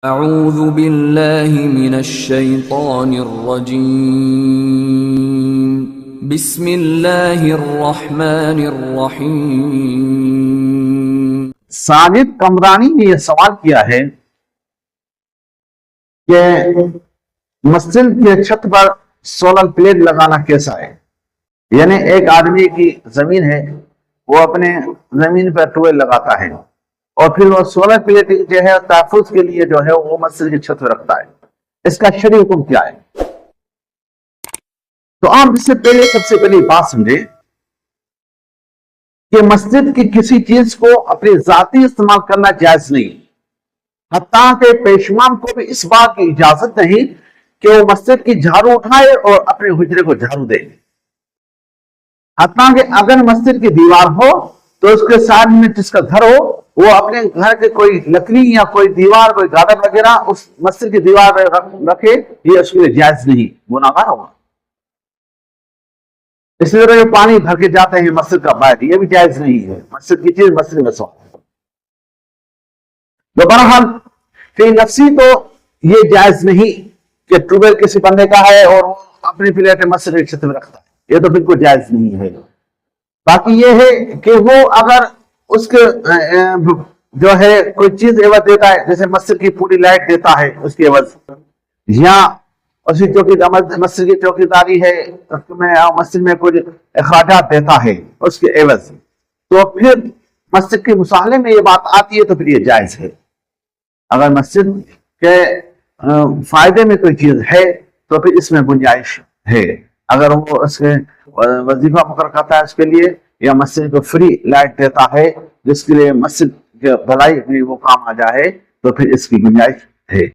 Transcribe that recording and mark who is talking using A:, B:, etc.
A: اعوذ باللہ من الشیطان الرجیم بسم اللہ الرحمن الرحیم۔
B: ساجد کمرانی نے یہ سوال کیا ہے کہ مسجد کے چھت پر سولر پلیٹ لگانا کیسا ہے؟ یعنی ایک آدمی کی زمین ہے، وہ اپنے زمین پر ٹویل لگاتا ہے اور پھر وہ سولر پلیٹ جو ہے تحفظ کے لیے جو ہے وہ مسجد کی چھت پر رکھتا ہے، اس کا شرعی حکم کیا ہے؟ تو آپ اس سے پہلے سب سے پہلی بات سمجھے کہ مسجد کی کسی چیز کو اپنی ذاتی استعمال کرنا جائز نہیں، حتیٰ کہ پیشوان کو بھی اس بات کی اجازت نہیں کہ وہ مسجد کی جھاڑو اٹھائے اور اپنے حجرے کو جھاڑو دے، حتیٰ کہ اگر مسجد کی دیوار ہو تو اس کے ساتھ میں جس کا گھر ہو وہ اپنے گھر کے کوئی لکڑی یا کوئی دیوار، کوئی گادر وغیرہ اس مسجد کی دیوار پر رکھے، یہ اس کے لیے جائز نہیں، گناہگار ہوگا۔ اس لیے جو پانی بھر کے جاتے ہیں مسجد کا باہر، یہ بھی جائز نہیں ہے، مسجد کی چیز مسجد میں سوال۔ تو بہرحال فی نفسی تو یہ جائز نہیں کہ ٹیوبویل کسی بندے کا ہے اور وہ اپنی پلیٹ مسجد کی چھت میں رکھتا ہے، یہ تو بالکل جائز نہیں ہے۔ باقی یہ ہے کہ وہ اگر اس کے جو ہے کوئی چیز عوض دیتا ہے، جیسے مسجد کی پوری لائٹ دیتا ہے اس کے عوض، یا اسی مسجد کی چوکیداری ہے مسجد میں کوئی اخراجات دیتا ہے اس کے عوض، تو پھر مسجد کے مصالحے میں یہ بات آتی ہے تو پھر یہ جائز ہے۔ اگر مسجد کے فائدے میں کوئی چیز ہے تو پھر اس میں گنجائش ہے، اگر وہ اس کے وظیفہ مقرر کرتا ہے اس کے لیے، یا مسجد کو فری لائٹ دیتا ہے جس کے لیے مسجد کے بھلائی میں وہ کام آ جائے، تو پھر اس کی گنجائش